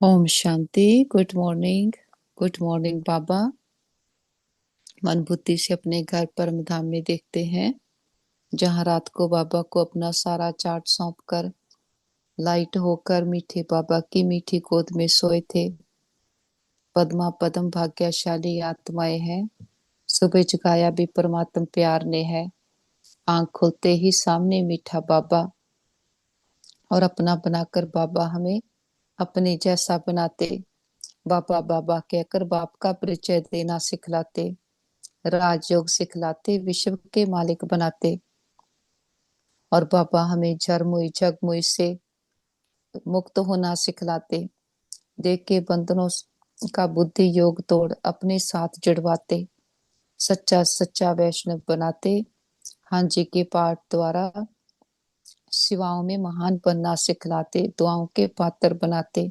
ओम शांति। Good morning. Good morning Baba. मन बुद्धि से अपने घर परम धाम में देखते हैं, जहाँ रात को बाबा को अपना सारा चार्ट सौंप कर लाइट होकर मीठे बाबा की मीठी गोद में सोए थे। पद्मा पद्म भाग्यशाली आत्माएं हैं। सुबह जगाया भी परमात्म प्यार ने है। आंख खुलते ही सामने मीठा बाबा और अपना बनाकर बाबा हमें अपने जैसा बनाते। बाबा बाबा कहकर बाप का परिचय देना सिखलाते। राजयोग सिखलाते, विश्व के मालिक बनाते। और बाबा हमें जरमुई जगमुई से मुक्त होना सिखलाते। देख के बंधनों का बुद्धि योग तोड़ अपने साथ जुड़वाते। सच्चा सच्चा वैष्णव बनाते। हाँ जी के पाठ द्वारा शिवाओं में महान बनना सिखलाते, दुआओं के पात्र बनाते।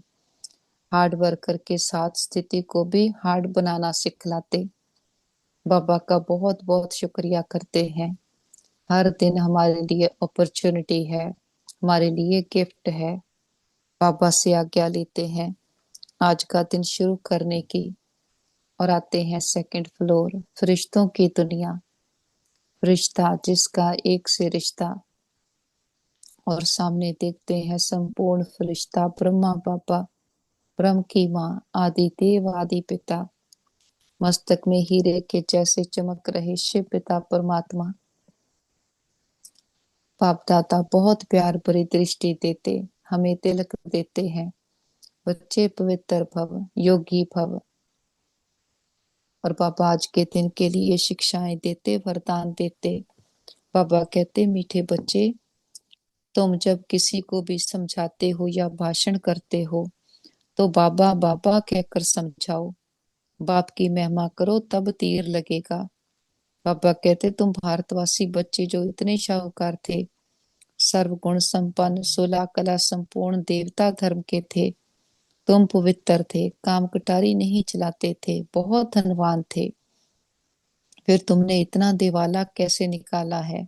हार्ड वर्कर के साथ स्थिति को भी हार्ड बनाना सिखलाते। बाबा का बहुत बहुत शुक्रिया करते हैं। हर दिन हमारे लिए अपॉर्चुनिटी है, हमारे लिए गिफ्ट है। बाबा से आज्ञा लेते हैं आज का दिन शुरू करने की और आते हैं सेकंड फ्लोर, फरिश्तों की दुनिया। फरिश्ता जिसका एक से रिश्ता, और सामने देखते हैं संपूर्ण फरिश्ता ब्रह्मा बाबा, ब्रह्म की माँ, आदि देव आदि पिता। मस्तक में हीरे के जैसे चमक रहे शिव पिता परमात्मा। बाप दादा बहुत प्यार भरी दृष्टि देते, हमें तिलक देते हैं। बच्चे पवित्र भव, योगी भव। और बाबा आज के दिन के लिए शिक्षाएं देते, वरदान देते। बाबा कहते, मीठे बच्चे, तुम जब किसी को भी समझाते हो या भाषण करते हो तो बाबा बाबा कहकर समझाओ। बाप की महिमा करो तब तीर लगेगा। बाबा कहते, तुम भारतवासी बच्चे जो इतने शाहूकार थे, सर्वगुण संपन्न, सोलह कला संपूर्ण देवता धर्म के थे। तुम पवित्र थे, काम कटारी नहीं चलाते थे, बहुत धनवान थे। फिर तुमने इतना दिवाला कैसे निकाला है?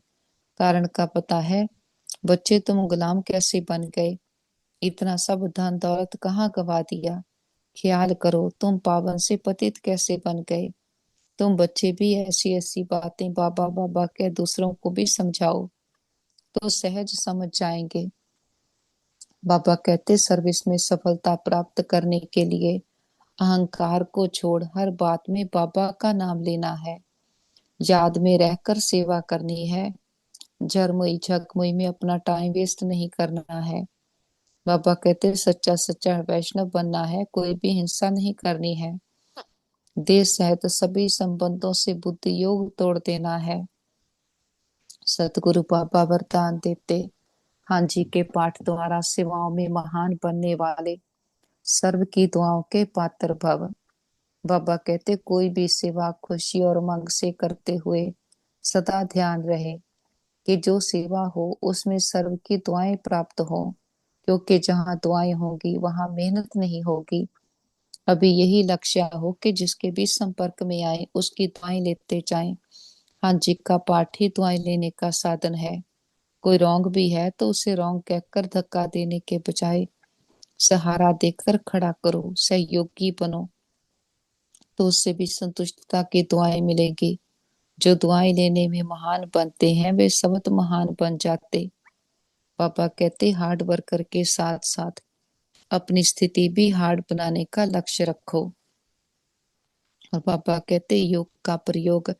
कारण का पता है? बच्चे, तुम गुलाम कैसे बन गए? इतना सब धन दौलत कहाँ गवा दिया? ख्याल करो, तुम पावन से पतित कैसे बन गए? तुम बच्चे भी ऐसी ऐसी बातें बाबा बाबा कह दूसरों को भी समझाओ तो सहज समझ जाएंगे। बाबा कहते, सर्विस में सफलता प्राप्त करने के लिए अहंकार को छोड़ हर बात में बाबा का नाम लेना है। याद में रहकर सेवा करनी है। झरमुई झकमुई में अपना टाइम वेस्ट नहीं करना है। बाबा कहते, सच्चा सच्चा वैष्णव बनना है, कोई भी हिंसा नहीं करनी है। देश सहित सभी संबंधों से बुद्धि योग तोड़ देना है। सतगुरु बाबा वरदान देते, हाँ जी के पाठ द्वारा सेवाओं में महान बनने वाले, सर्व की दुआओं के पात्र भव। बाबा कहते, कोई भी सेवा खुशी और उमंग से करते हुए सदा ध्यान रहे कि जो सेवा हो उसमें सर्व की दुआएं प्राप्त हो, क्योंकि जहाँ दुआएं होंगी वहां मेहनत नहीं होगी। अभी यही लक्ष्य हो कि जिसके भी संपर्क में आए उसकी दुआएं लेते जाएं। हाँ जी का पाठ ही दुआएं लेने का साधन है। कोई रॉन्ग भी है तो उसे रॉन्ग कहकर धक्का देने के बजाय सहारा देकर खड़ा करो, सहयोगी बनो, तो उससे भी संतुष्टता की दुआएं मिलेगी। जो दुआएं लेने में महान बनते हैं वे सबत महान बन जाते। पापा कहते, हार्ड वर्कर के साथ साथ अपनी स्थिति भी हार्ड बनाने का लक्ष्य रखो। और पापा कहते, योग का प्रयोग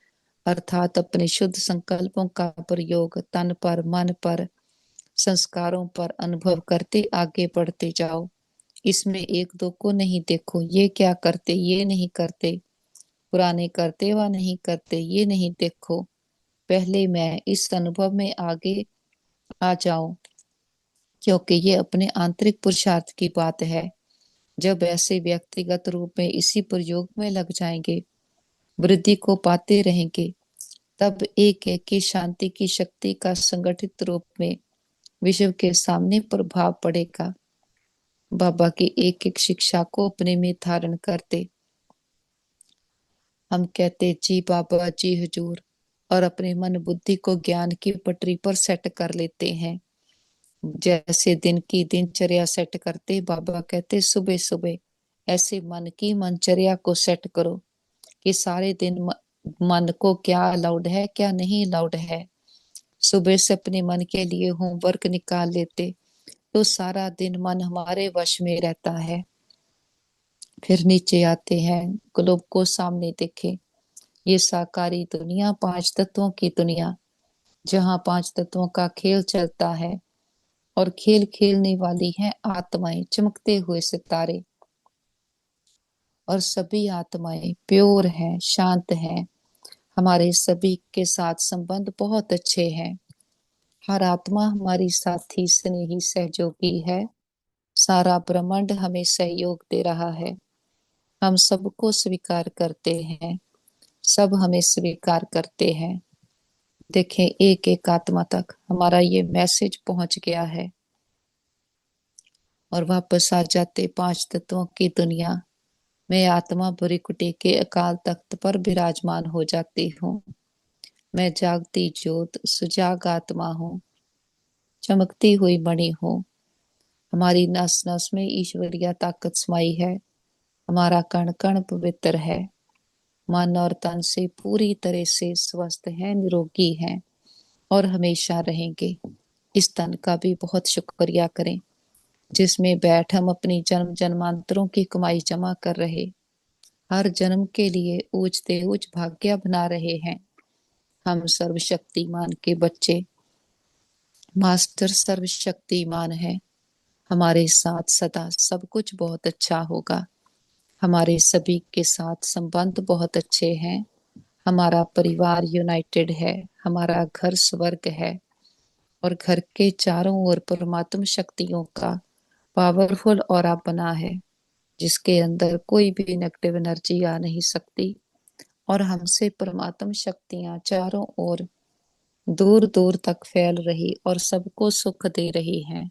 अर्थात अपने शुद्ध संकल्पों का प्रयोग तन पर, मन पर, संस्कारों पर अनुभव करते आगे बढ़ते जाओ। इसमें एक दो को नहीं देखो, ये क्या करते, ये नहीं करते, पुराने करते व नहीं करते, ये नहीं देखो। पहले मैं इस अनुभव में आगे आ जाऊं, क्योंकि ये अपने आंतरिक पुरुषार्थ की बात है। जब ऐसे व्यक्तिगत रूप में इसी प्रयोग में लग जाएंगे, वृद्धि को पाते रहेंगे, तब एक एक की शांति की शक्ति का संगठित रूप में विश्व के सामने प्रभाव पड़ेगा। बाबा की एक एक शिक्षा को अपने में धारण करते हम कहते, जी बाबा जी हुजूर, और अपने मन बुद्धि को ज्ञान की पटरी पर सेट कर लेते हैं। जैसे दिन की दिनचर्या सेट करते, बाबा कहते सुबह सुबह ऐसे मन की मनचर्या को सेट करो कि सारे दिन मन को क्या अलाउड है, क्या नहीं अलाउड है। सुबह से अपने मन के लिए होमवर्क निकाल लेते तो सारा दिन मन हमारे वश में रहता है। फिर नीचे आते हैं, ग्लोब को सामने देखे, ये साकारी दुनिया, पांच तत्वों की दुनिया, जहाँ पांच तत्वों का खेल चलता है और खेल खेलने वाली हैं आत्माएं, चमकते हुए सितारे। और सभी आत्माएं प्योर हैं, शांत हैं, हमारे सभी के साथ संबंध बहुत अच्छे हैं। हर आत्मा हमारी साथी, स्नेही, सहयोगी है। सारा ब्रह्मांड हमें सहयोग दे रहा है। हम सबको स्वीकार करते हैं, सब हमें स्वीकार करते हैं। देखें, एक एक आत्मा तक हमारा ये मैसेज पहुंच गया है। और वापस आ जाते पांच तत्वों की दुनिया में, आत्मा बुरीकुटी के अकाल तख्त पर विराजमान हो जाती हूँ। मैं जागती ज्योत, सुजाग आत्मा हूँ, चमकती हुई मणि हूँ। हमारी नस नस में ईश्वरीय ताकत समाई है। हमारा कण कण पवित्र है। मन और तन से पूरी तरह से स्वस्थ है, निरोगी है और हमेशा रहेंगे। इस तन का भी बहुत शुक्रिया करें जिसमें बैठ हम अपनी जन्म जन्मांतरों की कमाई जमा कर रहे, हर जन्म के लिए ऊंचते ऊंच भाग्य बना रहे हैं। हम सर्वशक्तिमान के बच्चे, मास्टर सर्वशक्तिमान है। हमारे साथ सदा सब कुछ बहुत अच्छा होगा। हमारे सभी के साथ संबंध बहुत अच्छे हैं। हमारा परिवार यूनाइटेड है। हमारा घर स्वर्ग है और घर के चारों ओर परमात्म शक्तियों का पावरफुल ऑरा बना है, जिसके अंदर कोई भी नेगेटिव एनर्जी आ नहीं सकती। और हमसे परमात्म शक्तियां चारों ओर दूर दूर तक फैल रही और सबको सुख दे रही हैं।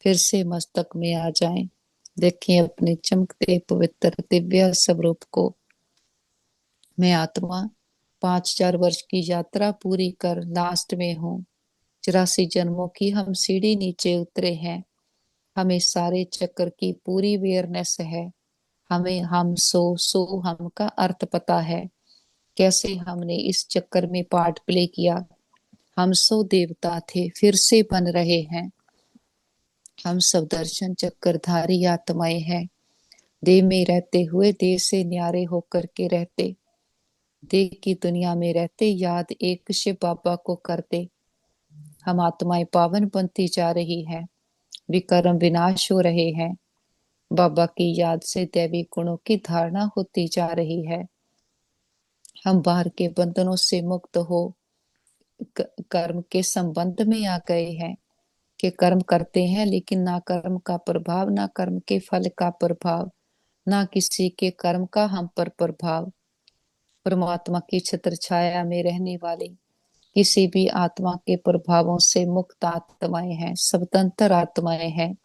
फिर से मस्तक में आ जाएं। देखें अपने चमकते पवित्र दिव्य स्वरूप को। मैं आत्मा 5000 वर्ष की यात्रा पूरी कर लास्ट में हूँ। 84 जन्मों की हम सीढ़ी नीचे उतरे हैं। हमें सारे चक्र की पूरी अवेयरनेस है। हमें हम सो हम का अर्थ पता है, कैसे हमने इस चक्कर में पार्ट प्ले किया। हम सो देवता थे, फिर से बन रहे हैं। हम सब दर्शन चक्रधारी आत्माएं हैं। देह में रहते हुए देह से न्यारे होकर के रहते, देह की दुनिया में रहते याद एक शिव बाबा को करते। हम आत्माएं पावन बनती जा रही हैं, विकर्म विनाश हो रहे हैं। बाबा की याद से दैवी गुणों की धारणा होती जा रही है। हम बाहर के बंधनों से मुक्त हो कर्म के संबंध में आ गए हैं कि कर्म करते हैं, लेकिन ना कर्म का प्रभाव, ना कर्म के फल का प्रभाव, ना किसी के कर्म का हम पर प्रभाव। परमात्मा की छत्र छाया में रहने वाली किसी भी आत्मा के प्रभावों से मुक्त आत्माएं हैं, स्वतंत्र आत्माएं हैं।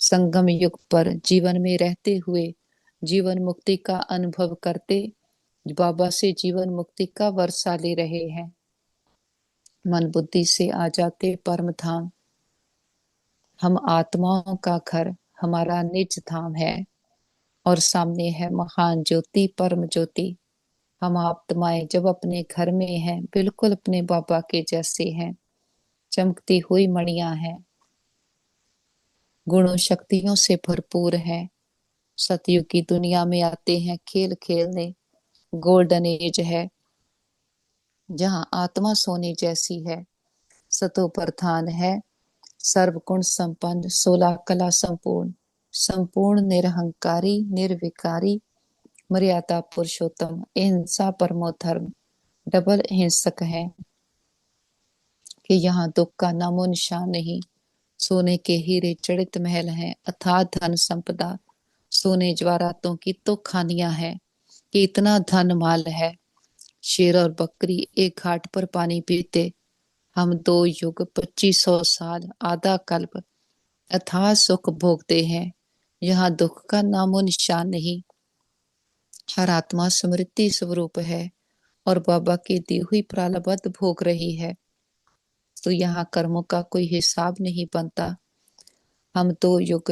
संगम युग पर जीवन में रहते हुए जीवन मुक्ति का अनुभव करते, बाबा से जीवन मुक्ति का वर्षा ले रहे हैं। मन बुद्धि से आ जाते परम धाम। हम आत्माओं का घर हमारा निज धाम है और सामने है महान ज्योति, परम ज्योति। हम आत्माएं जब अपने घर में हैं, बिल्कुल अपने बाबा के जैसे हैं, चमकती हुई मणियां हैं, गुणों शक्तियों से भरपूर हैं। सतयुग की दुनिया में आते हैं खेल खेलने। गोल्डन एज है जहाँ आत्मा सोने जैसी है, सतो प्रधान है, सर्वगुण संपन्न, 16 कला संपूर्ण, संपूर्ण निरहंकारी, निर्विकारी, मर्यादा पुरुषोत्तम, अहिंसा परमो धर्म, डबल हिंसक है कि यहाँ दुख का नामो निशान नहीं। सोने के हीरे जड़ित महल हैं, अथाह धन संपदा, सोने ज्वारातों की तो खानियां हैं कि इतना धन माल है। शेर और बकरी एक घाट पर पानी पीते, हम 2 युग 2500 साल आधा कल्प अथाह सुख भोगते हैं। यहाँ दुख का नामो निशान नहीं। हर आत्मा स्मृति स्वरूप है और बाबा की दी हुई प्रारब्ध भोग रही है। तो यहाँ कर्मों का कोई हिसाब नहीं बनता। हम 2 युग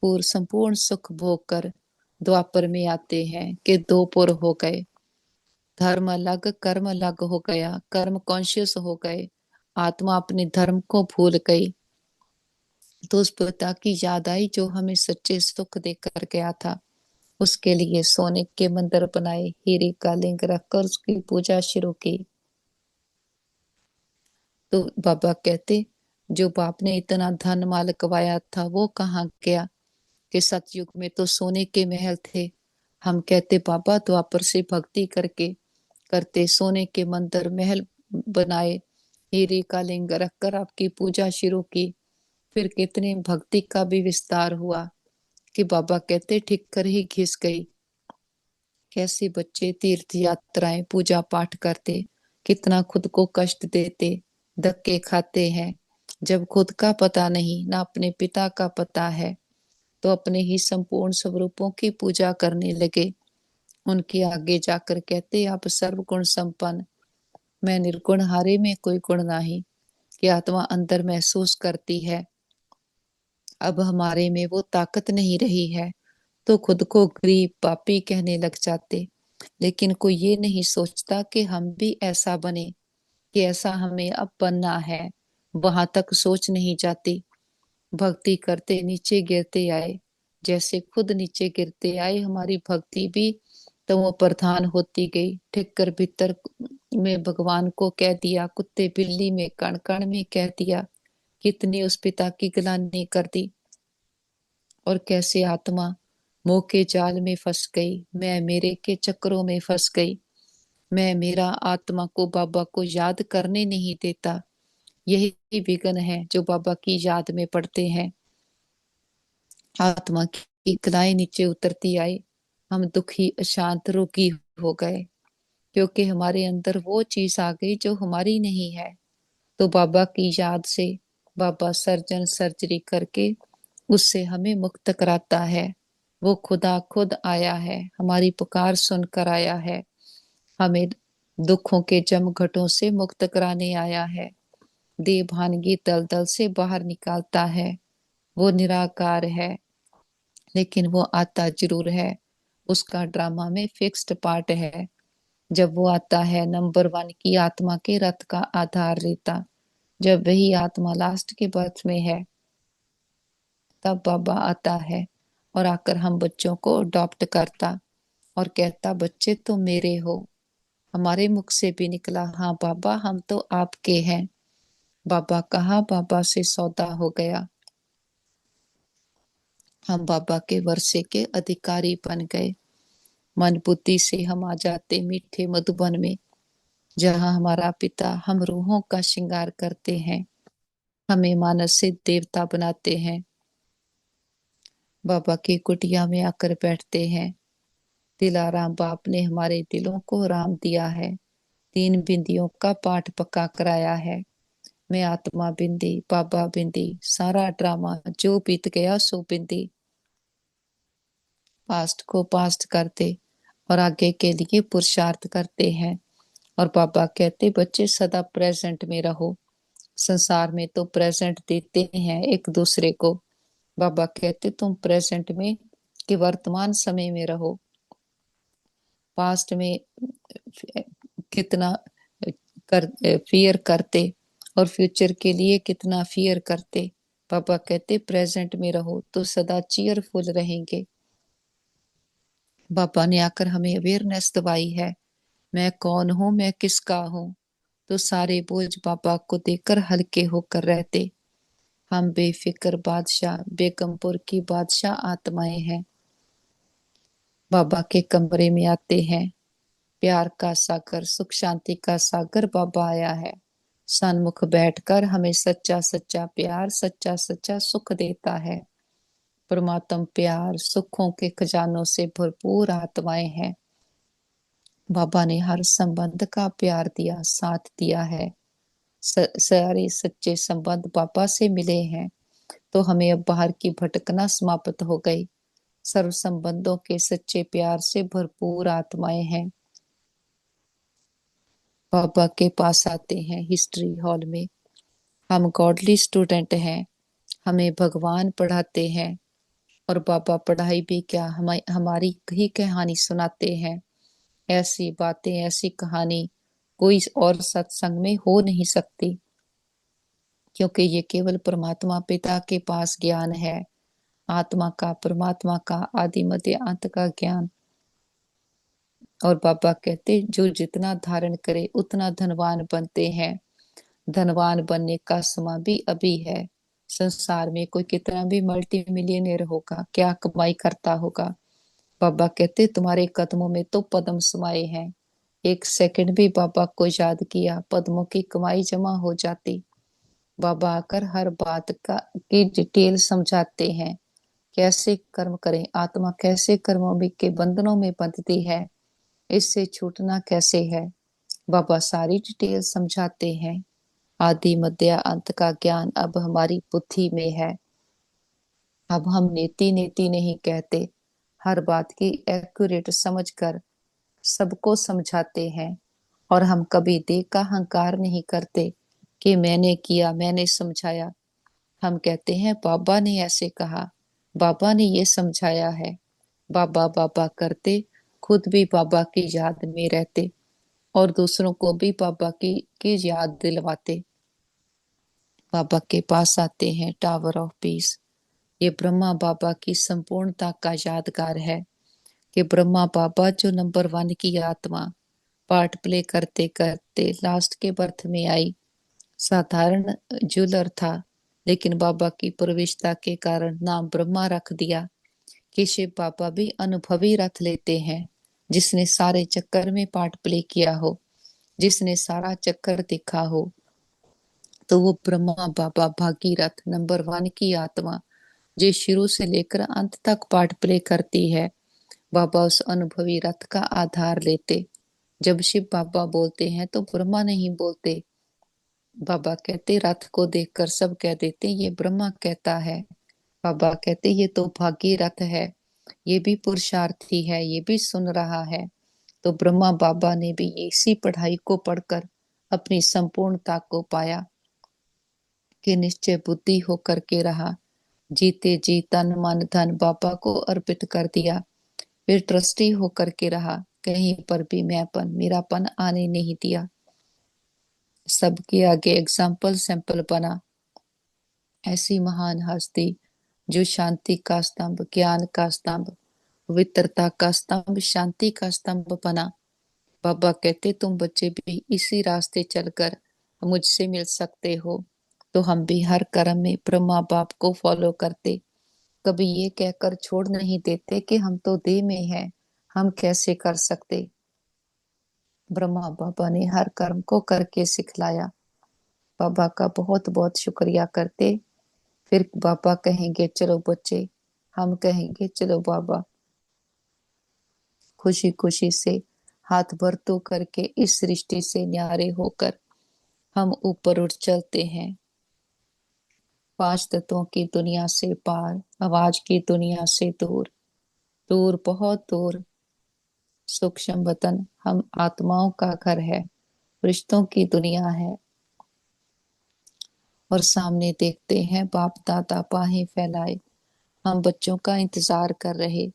पूर्व संपूर्ण सुख भोग कर द्वापर में आते हैं कि 2 पुर हो गए। धर्म अलग कर्म अलग हो गया, कर्म कॉन्शियस हो गए, आत्मा अपने धर्म को भूल गई। तो उस पिता की याद आई जो हमें सच्चे सुख देकर गया था। उसके लिए सोने के मंदिर बनाए, हीरे का लिंग रखकर उसकी पूजा शुरू की। तो बाबा कहते, जो बाप ने इतना धन माल कमाया था वो कहाँ गया? कि सतयुग में तो सोने के महल थे। हम कहते बाबा द्वापर से भक्ति करके करते सोने के मंदिर महल बनाए, हीरे का लिंग रखकर आपकी पूजा शुरू की। फिर कितने भक्ति का भी विस्तार हुआ कि बाबा कहते ठीक कर ही घिस गई। कैसे बच्चे तीर्थ यात्राएं पूजा पाठ करते, कितना खुद को कष्ट देते, धक्के खाते हैं। जब खुद का पता नहीं ना अपने पिता का पता है, तो अपने ही संपूर्ण स्वरूपों की पूजा करने लगे। उनके आगे जाकर कहते आप सर्वगुण संपन्न, मैं निर्गुण, हारे में कोई गुण नहीं। कि आत्मा अंदर महसूस करती है अब हमारे में वो ताकत नहीं रही है, तो खुद को गरीब पापी कहने लग जाते। लेकिन कोई ये नहीं सोचता कि हम भी ऐसा बने, कि ऐसा हमें अब बनना है। वहां तक सोच नहीं जाती। भक्ति करते नीचे गिरते आए, जैसे खुद नीचे गिरते आए हमारी भक्ति भी तो वो प्रधान होती गई। ठीक कर भीतर में भगवान को कह दिया, कुत्ते बिल्ली में कण कण में कह दिया। कितनी उस पिता की गिलानी कर दी। और कैसे आत्मा मोह के जाल में फंस गई, मैं मेरे के चक्रों में फंस गई। मैं मेरा आत्मा को बाबा को याद करने नहीं देता। यही विघ्न है जो बाबा की याद में पड़ते हैं। आत्मा की कलाएं नीचे उतरती आई, हम दुखी अशांत रोगी हो गए, क्योंकि हमारे अंदर वो चीज आ गई जो हमारी नहीं है। तो बाबा की याद से बाबा सर्जन सर्जरी करके उससे हमें मुक्त कराता है। वो खुदा खुद आया है, हमारी पुकार सुनकर आया है, हमें दुखों के जमघटों से मुक्त कराने आया है। देह भानगी दलदल से बाहर निकालता है। वो निराकार है, लेकिन वो आता जरूर है। उसका ड्रामा में फिक्स्ड पार्ट है। जब वो आता है नंबर 1 की आत्मा के रथ का आधार रहता, जब वही आत्मा लास्ट के बर्थ में है, तब बाबा आता है और आकर हम बच्चों को अडॉप्ट करता और कहता बच्चे तो मेरे हो। हमारे मुख से भी निकला, हाँ बाबा हम तो आपके हैं। बाबा कहा, बाबा से सौदा हो गया। हम बाबा के वर्षे के अधिकारी बन गए। मन बुद्धि से हम आ जाते मीठे मधुबन में, जहाँ हमारा पिता हम रूहों का श्रृंगार करते हैं, हमें मानस से देवता बनाते हैं। बाबा की कुटिया में आकर बैठते हैं। दिलाराम बाप ने हमारे दिलों को राम दिया है। 3 बिंदियों का पाठ पक्का कराया है। मैं आत्मा बिंदी, बाबा बिंदी, सारा ड्रामा जो बीत गया सो बिंदी। पास्ट को पास्ट करते और आगे के लिए पुरुषार्थ करते हैं। और बाबा कहते बच्चे सदा प्रेजेंट में रहो। संसार में तो प्रेजेंट देते हैं एक दूसरे को। बाबा कहते तुम प्रेजेंट में कि वर्तमान समय में रहो। पास्ट में कितना कर फियर करते और फ्यूचर के लिए कितना फियर करते। पापा कहते प्रेजेंट में रहो तो सदा चीयरफुल रहेंगे। बाबा ने आकर हमें अवेयरनेस दवाई है, मैं कौन हूँ, मैं किसका हूँ। तो सारे बोझ बाबा को देकर हल्के होकर रहते। हम बेफिक्र बादशाह, बेगमपुर की बादशाह आत्माएं हैं। बाबा के कमरे में आते हैं। प्यार का सागर, सुख शांति का सागर बाबा आया है। सन्मुख बैठकर हमें सच्चा सच्चा प्यार, सच्चा सच्चा सुख देता है। परमात्म प्यार सुखों के खजानों से भरपूर आत्माएं हैं। बाबा ने हर संबंध का प्यार दिया, साथ दिया है। सारे सच्चे संबंध बाबा से मिले हैं, तो हमें अब बाहर की भटकना समाप्त हो गई। सर्व संबंधों के सच्चे प्यार से भरपूर आत्माएं हैं। बाबा के पास आते हैं हिस्ट्री हॉल में। हम गॉडली स्टूडेंट हैं, हमें भगवान पढ़ाते हैं। और बाबा पढ़ाई भी क्या, हमारी ही कहानी सुनाते हैं। ऐसी बातें, ऐसी कहानी कोई और सत्संग में हो नहीं सकती, क्योंकि ये केवल परमात्मा पिता के पास ज्ञान है। आत्मा का, परमात्मा का, आदि मध्य अंत का ज्ञान। और बाबा कहते जो जितना धारण करे उतना धनवान बनते हैं। धनवान बनने का समय भी अभी है। संसार में कोई कितना भी मल्टी मिलियनेयर होगा, क्या कमाई करता होगा, बाबा कहते तुम्हारे कदमों में तो पद्म समाये हैं। एक सेकंड भी बाबा को याद किया, पद्मों की कमाई जमा हो जाती। बाबा आकर हर बात का की डिटेल समझाते हैं। कैसे कर्म करें, आत्मा कैसे कर्मों के बंधनों में बंधती है, इससे छूटना कैसे है, बाबा सारी डिटेल समझाते हैं। आदि मध्य अंत का ज्ञान अब हमारी बुद्धि में है। अब हम नेति नेति नहीं कहते, हर बात की एक्यूरेट समझकर सबको समझाते हैं। और हम कभी देह का अहंकार नहीं करते कि मैंने किया, मैंने समझाया। हम कहते हैं बाबा ने ऐसे कहा, बाबा ने ये समझाया है। बाबा बाबा करते, खुद भी बाबा की याद में रहते और दूसरों को भी बाबा की याद दिलवाते। बाबा के पास आते हैं टावर ऑफ पीस। ये ब्रह्मा बाबा की संपूर्णता का यादगार है कि ब्रह्मा बाबा जो नंबर 1 की आत्मा पार्ट प्ले करते करते लास्ट के बर्थ में आई। साधारण ज्वेलर था, लेकिन बाबा की प्रविष्टता के कारण नाम ब्रह्मा रख दिया कि शिव बाबा भी अनुभवी रथ लेते हैं। जिसने सारे चक्कर में पार्ट प्ले किया हो, जिसने सारा चक्कर देखा हो, तो वो ब्रह्मा बाबा भागीरथ नंबर 1 की आत्मा जो शुरू से लेकर अंत तक पार्ट प्ले करती है। बाबा उस अनुभवी रथ का आधार लेते। जब शिव बाबा बोलते हैं तो ब्रह्मा नहीं बोलते। बाबा कहते रथ को देखकर सब कह देते ये ब्रह्मा कहता है। बाबा कहते ये तो भागीरथ है, ये भी पुरुषार्थी है, ये भी सुन रहा है। तो ब्रह्मा बाबा ने भी इसी पढ़ाई को पढ़कर अपनी संपूर्णता को पाया कि निश्चय बुद्धि होकर के रहा। जीते जी तन मन धन बाबा को अर्पित कर दिया। फिर ट्रस्टी होकर के रहा, कहीं पर भी मैंपन मेरापन आने नहीं दिया। सबके आगे एग्जाम्पल सैंपल बना। ऐसी महान हस्ती जो शांति का स्तंभ, ज्ञान का स्तंभ, पवित्रता का स्तंभ, शांति का स्तंभ बना। बाबा कहते तुम बच्चे भी इसी रास्ते चलकर मुझसे मिल सकते हो। तो हम भी हर कर्म में ब्रह्मा बाप को फॉलो करते, कभी ये कहकर छोड़ नहीं देते कि हम तो देह में हैं, हम कैसे कर सकते। ब्रह्मा बाबा ने हर कर्म को करके सिखलाया। बाबा का बहुत बहुत शुक्रिया करते। फिर बाबा कहेंगे चलो बच्चे, हम कहेंगे चलो बाबा। खुशी खुशी से हाथ भर तो करके इस सृष्टि से न्यारे होकर हम ऊपर उठ चलते हैं। 5 तत्वों की दुनिया से पार, आवाज की दुनिया से दूर, दूर बहुत दूर। सूक्ष्म वतन हम आत्माओं का घर है, रिश्तों की दुनिया है। और सामने देखते हैं बाप दादा बाहें फैलाए, हम बच्चों का इंतजार कर रहे।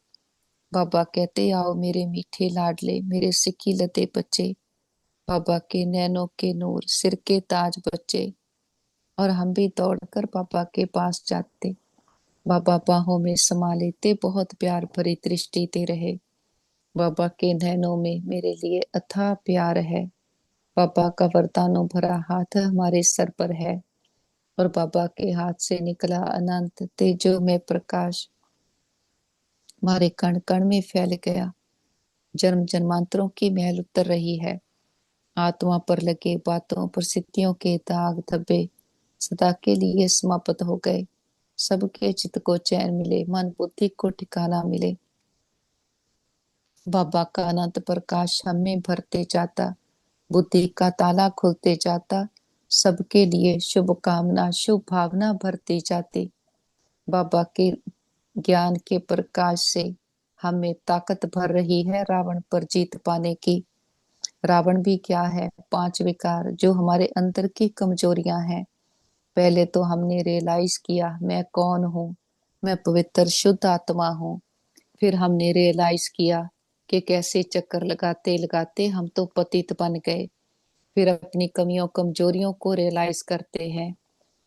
बाबा कहते आओ मेरे मीठे लाडले, मेरे सिक्की लते बच्चे, बाबा के नैनों के नूर, सिर के ताज बच्चे। और हम भी दौड़कर बाबा के पास जाते। बाबा बाहों में समा लेते, बहुत प्यार भरी दृष्टि दे रहे। बाबा के नैनों में मेरे लिए अथाह प्यार है। बाबा का वरदानों भरा हाथ हमारे सर पर है। और बाबा के हाथ से निकला अनंत तेजो में प्रकाश हमारे कण कण में फैल गया। जन्म जन्मांतरों की मैल उतर रही है। आत्मा पर लगे बातों परिस्थितियों के दाग धब्बे सदा के लिए समाप्त हो गए। सबके चित्त को चैन मिले, मन बुद्धि को ठिकाना मिले। बाबा का अनंत प्रकाश हमें भरते जाता, बुद्धि का ताला खुलते जाता, सबके लिए शुभ कामना शुभ भावना भरती जाती। बाबा के ज्ञान के प्रकाश से हमें ताकत भर रही है रावण पर जीत पाने की। रावण भी क्या है, 5 विकार जो हमारे अंदर की कमजोरियां हैं, पहले तो हमने रियलाइज किया मैं कौन हूँ, मैं पवित्र शुद्ध आत्मा हूँ। फिर हमने रियलाइज किया कि कैसे चक्कर लगाते लगाते हम तो पतित बन गए। फिर अपनी कमियों कमजोरियों को रियलाइज करते हैं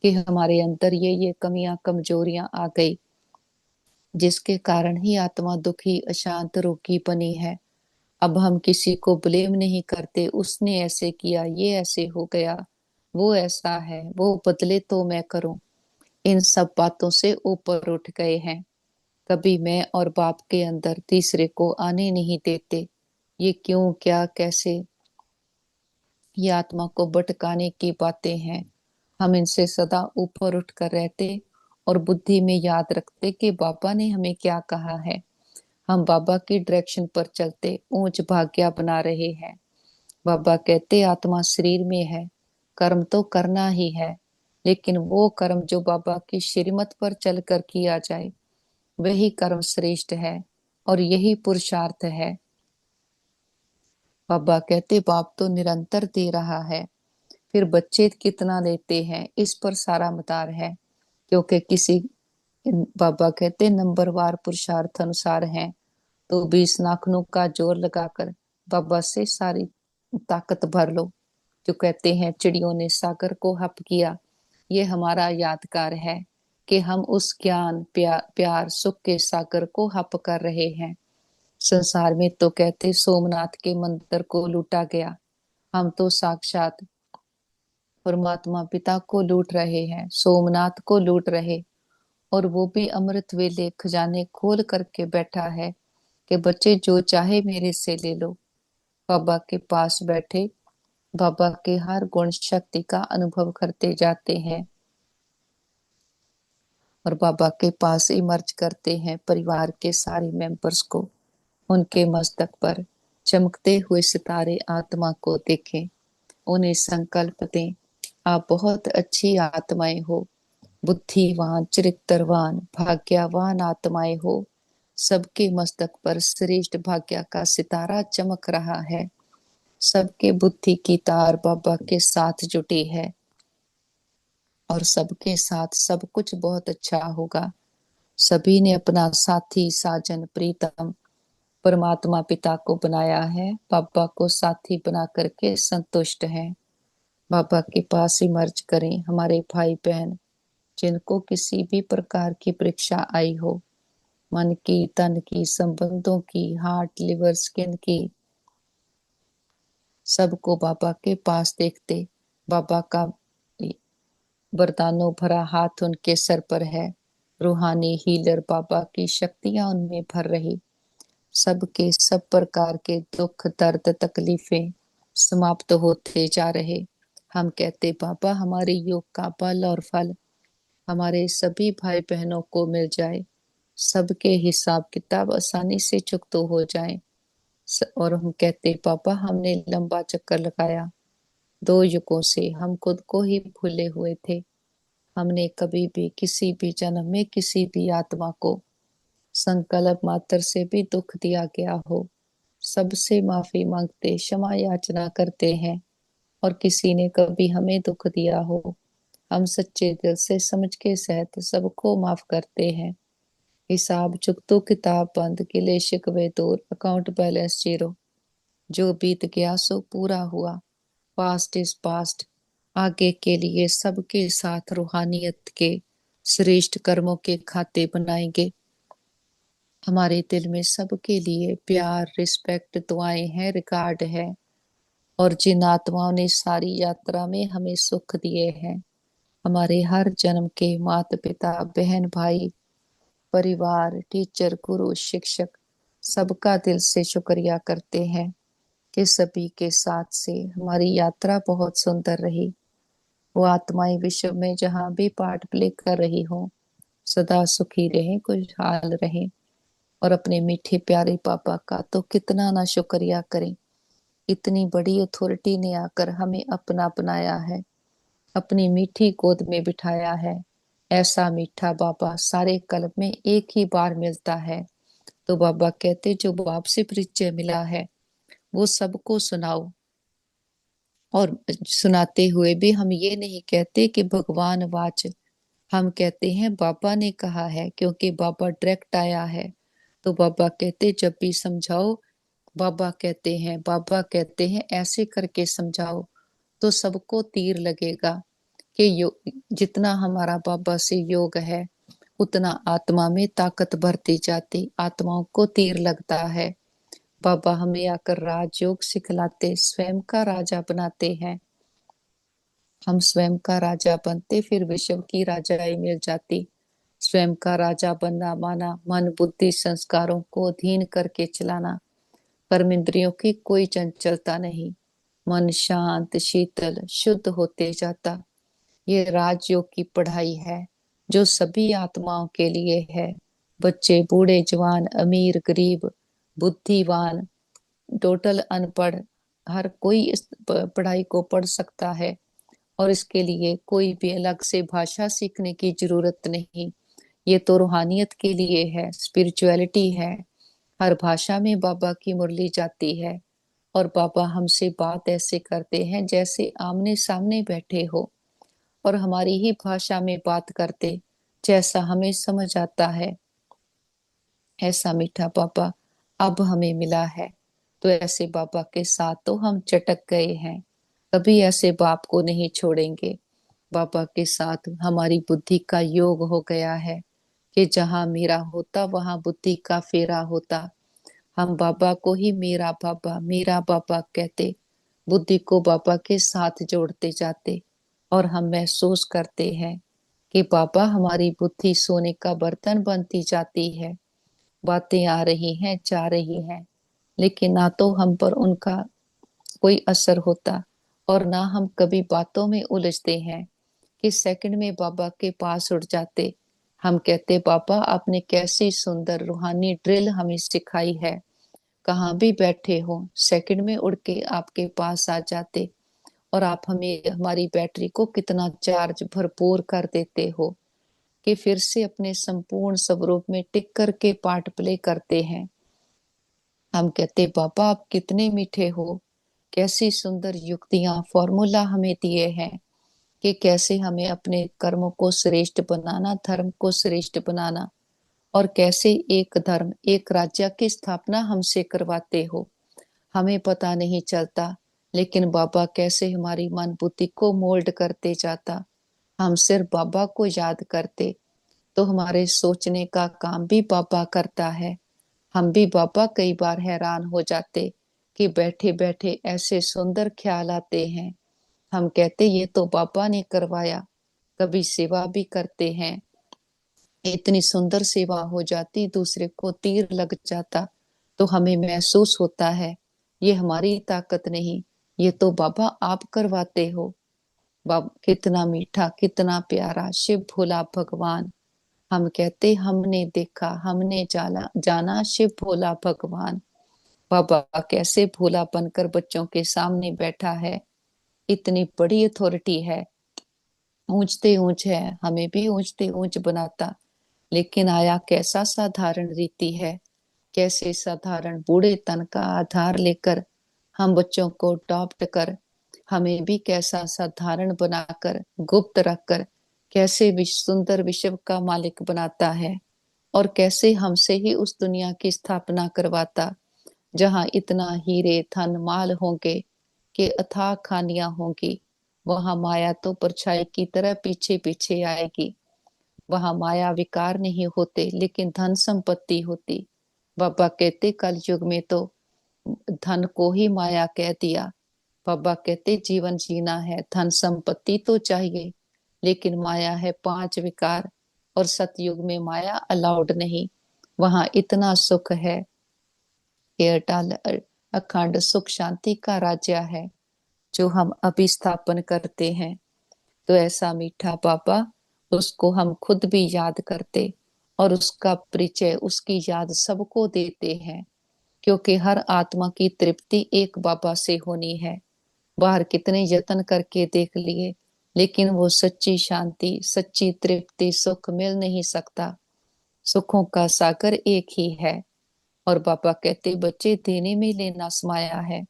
कि हमारे अंदर ये कमियां कमजोरियां आ गई, जिसके कारण ही आत्मा दुखी अशांत रोगी बनी है। अब हम किसी को ब्लेम नहीं करते, उसने ऐसे किया, ये ऐसे हो गया, वो ऐसा है, वो बदले तो मैं करूं। इन सब बातों से ऊपर उठ गए हैं। कभी मैं और बाप के अंदर तीसरे को आने नहीं देते। ये क्यों क्या कैसे, ये आत्मा को भटकाने की बातें हैं। हम इनसे सदा ऊपर उठकर रहते और बुद्धि में याद रखते कि बाबा ने हमें क्या कहा है। हम बाबा की डायरेक्शन पर चलते ऊंच भाग्य बना रहे हैं। बाबा कहते आत्मा शरीर में है, कर्म तो करना ही है, लेकिन वो कर्म जो बाबा की श्रीमत पर चलकर किया जाए वही कर्म श्रेष्ठ है और यही पुरुषार्थ है। बाबा कहते बाप तो निरंतर दे रहा है, फिर बच्चे कितना लेते हैं इस पर सारा मदार है। क्योंकि किसी, बाबा कहते नंबरवार पुरुषार्थ अनुसार है, तो 20 नाखूनों का जोर लगाकर बाबा से सारी ताकत भर लो। जो कहते हैं चिड़ियों ने सागर को हप किया, ये हमारा यादगार है कि हम उस ज्ञान प्यार सुख के सागर को हप कर रहे हैं। संसार में तो कहते सोमनाथ के मंदिर को लूटा गया, हम तो साक्षात परमात्मा पिता को लूट रहे हैं, सोमनाथ को लूट रहे। और वो भी अमृत वेले खजाने खोल करके बैठा है कि बच्चे जो चाहे मेरे से ले लो। बाबा के पास बैठे बाबा के हर गुण शक्ति का अनुभव करते जाते हैं और बाबा के पास इमर्ज करते हैं परिवार के सारे मेंबर्स को। उनके मस्तक पर चमकते हुए सितारे आत्मा को देखें, उन्हें संकल्प दें, आप बहुत अच्छी आत्माएं हो, बुद्धिवान चरित्रवान भाग्यवान आत्माएं हो। सबके मस्तक पर श्रेष्ठ भाग्य का सितारा चमक रहा है। सबके बुद्धि की तार बाबा के साथ जुटी है और सबके साथ सब कुछ बहुत अच्छा होगा। सभी ने अपना साथी साजन प्रीतम परमात्मा पिता को बनाया है, बाबा को साथी बना करके संतुष्ट हैं। बाबा के पास ही मर्ज करें हमारे भाई बहन जिनको किसी भी प्रकार की परीक्षा आई हो, मन की तन की संबंधों की हार्ट लिवर स्किन की, सबको बाबा के पास देखते। बाबा का वरदानों भरा हाथ उनके सर पर है, रूहानी हीलर बाबा की शक्तियां उनमें भर रही। सबके सब प्रकार के दुख दर्द तकलीफें समाप्त होते जा रहे। हम कहते बाबा हमारे योग का बल और फल हमारे सभी भाई बहनों को मिल जाए, सबके हिसाब किताब आसानी से चुकतो हो जाए। और हम कहते पापा हमने लंबा चक्कर लगाया, 2 युगों से हम खुद को ही भूले हुए थे। हमने कभी भी किसी भी जन्म में किसी भी आत्मा को संकल्प मात्र से भी दुख दिया गया हो, सबसे माफी मांगते क्षमा याचना करते हैं। और किसी ने कभी हमें दुख दिया हो, हम सच्चे दिल से समझ के सहित सबको माफ करते हैं। हिसाब चुकतो किताब बंद, गिले शिकवे दूर, अकाउंट बैलेंस जीरो। जो बीत गया सो पूरा हुआ, पास्ट इज पास्ट। आगे के लिए सबके साथ रूहानियत के श्रेष्ठ कर्मों के खाते बनाएंगे। हमारे दिल में सबके लिए प्यार रिस्पेक्ट दुआएं हैं, रिकॉर्ड है। और जिन आत्माओं ने सारी यात्रा में हमें सुख दिए हैं, हमारे हर जन्म के माता पिता बहन भाई परिवार टीचर गुरु शिक्षक, सबका दिल से शुक्रिया करते हैं कि सभी के साथ से हमारी यात्रा बहुत सुंदर रही। वो आत्माएं विश्व में जहाँ भी पार्ट प्ले कर रही हो, सदा सुखी रहें खुशहाल रहें। और अपने मीठे प्यारे पापा का तो कितना ना शुक्रिया करें, इतनी बड़ी अथॉरिटी ने आकर हमें अपना बनाया है, अपनी मीठी गोद में बिठाया है। ऐसा मीठा बाबा सारे कल्प में एक ही बार मिलता है। तो बाबा कहते जो बाप से परिचय मिला है वो सबको सुनाओ, और सुनाते हुए भी हम ये नहीं कहते कि भगवान वाच, हम कहते हैं बाबा ने कहा है, क्योंकि बाबा डायरेक्ट आया है। तो बाबा कहते जब भी समझाओ, बाबा कहते हैं ऐसे करके समझाओ, तो सबको तीर लगेगा कि जितना हमारा बाबा से योग है, उतना आत्मा में ताकत भरती जाती, आत्माओं को तीर लगता है। बाबा हमें आकर राजयोग सिखलाते, स्वयं का राजा बनाते हैं। हम स्वयं का राजा बनते, फिर विश्व की राजाई मिल जाती। स्वयं का राजा बनना माना मन बुद्धि संस्कारों को अधीन करके चलाना, कर्म इंद्रियों की कोई चंचलता नहीं, मन शांत शीतल शुद्ध होते जाता। ये राजयोग की पढ़ाई है, जो सभी आत्माओं के लिए है। बच्चे बूढ़े जवान अमीर गरीब बुद्धिवान टोटल अनपढ़, हर कोई इस पढ़ाई को पढ़ सकता है। और इसके लिए कोई भी अलग से भाषा सीखने की जरूरत नहीं। ये तो रूहानियत के लिए है, स्पिरिचुअलिटी है। हर भाषा में बाबा की मुरली जाती है, और बाबा हमसे बात ऐसे करते हैं जैसे आमने सामने बैठे हो, और हमारी ही भाषा में बात करते, जैसा हमें समझ आता है। ऐसा मीठा बाबा अब हमें मिला है, तो ऐसे बाबा के साथ तो हम चटक गए हैं, कभी ऐसे बाप को नहीं छोड़ेंगे। बाबा के साथ हमारी बुद्धि का योग हो गया है कि जहां मेरा होता वहां बुद्धि का फेरा होता। हम बाबा को ही मेरा बाबा कहते, बुद्धि को बाबा के साथ जोड़ते जाते, और हम महसूस करते हैं कि बाबा हमारी बुद्धि सोने का बर्तन बनती जाती है। बातें आ रही हैं जा रही हैं, लेकिन ना तो हम पर उनका कोई असर होता, और ना हम कभी बातों में उलझते हैं कि सेकंड में बाबा के पास उठ जाते। हम कहते बाबा आपने कैसी सुंदर रूहानी ड्रिल हमें सिखाई है, कहाँ भी बैठे हो सेकंड में उड़ के आपके पास आ जाते, और आप हमें हमारी बैटरी को कितना चार्ज भरपूर कर देते हो कि फिर से अपने संपूर्ण स्वरूप में टिक करके पार्ट प्ले करते हैं। हम कहते बाबा आप कितने मीठे हो, कैसी सुंदर युक्तियां फॉर्मूला हमें दिए हैं कि कैसे हमें अपने कर्मों को श्रेष्ठ बनाना, धर्म को श्रेष्ठ बनाना, और कैसे एक धर्म एक राज्य की स्थापना हमसे करवाते हो। हमें पता नहीं चलता, लेकिन बाबा कैसे हमारी मन बुद्धि को मोल्ड करते जाता। हम सिर्फ बाबा को याद करते, तो हमारे सोचने का काम भी बाबा करता है। हम भी बाबा कई बार हैरान हो जाते कि बैठे बैठे ऐसे सुंदर ख्याल आते हैं। हम कहते ये तो बाबा ने करवाया। कभी सेवा भी करते हैं, इतनी सुंदर सेवा हो जाती, दूसरे को तीर लग जाता, तो हमें महसूस होता है ये हमारी ताकत नहीं, ये तो बाबा आप करवाते हो। बाबा कितना मीठा कितना प्यारा शिव भोला भगवान। हम कहते हमने देखा हमने जाना जाना शिव भोला भगवान। बाबा कैसे भोला बनकर बच्चों के सामने बैठा है, इतनी बड़ी अथॉरिटी है, ऊंचते ऊंच है, हमें भी ऊंचते ऊंच बनाता। लेकिन आया कैसा साधारण रीति है, कैसे साधारण बूढ़े तन का आधार लेकर हम बच्चों को अडॉप्ट कर, हमें भी कैसा साधारण बनाकर गुप्त रखकर कैसे सुंदर विश्व का मालिक बनाता है, और कैसे हमसे ही उस दुनिया की स्थापना करवाता जहां इतना हीरे धन माल होंगे कि अथाह खानियां होंगी। वहां माया तो परछाई की तरह पीछे पीछे आएगी। वहां माया विकार नहीं होते, लेकिन धन संपत्ति होती। बाबा कहते कल युग में तो धन को ही माया कह दिया। बाबा कहते जीवन जीना है, धन संपत्ति तो चाहिए, लेकिन माया है पांच विकार, और सतयुग में माया अलाउड नहीं। वहां इतना सुख है कि अटल अखंड सुख शांति का राज्य है, जो हम अभी स्थापन करते हैं। तो ऐसा मीठा बाबा, उसको हम खुद भी याद करते, और उसका परिचय उसकी याद सबको देते हैं, क्योंकि हर आत्मा की तृप्ति एक बाबा से होनी है। बाहर कितने यत्न करके देख लिए, लेकिन वो सच्ची शांति सच्ची तृप्ति सुख मिल नहीं सकता। सुखों का सागर एक ही है, और बाबा कहते बच्चे देने में लेना समाया है।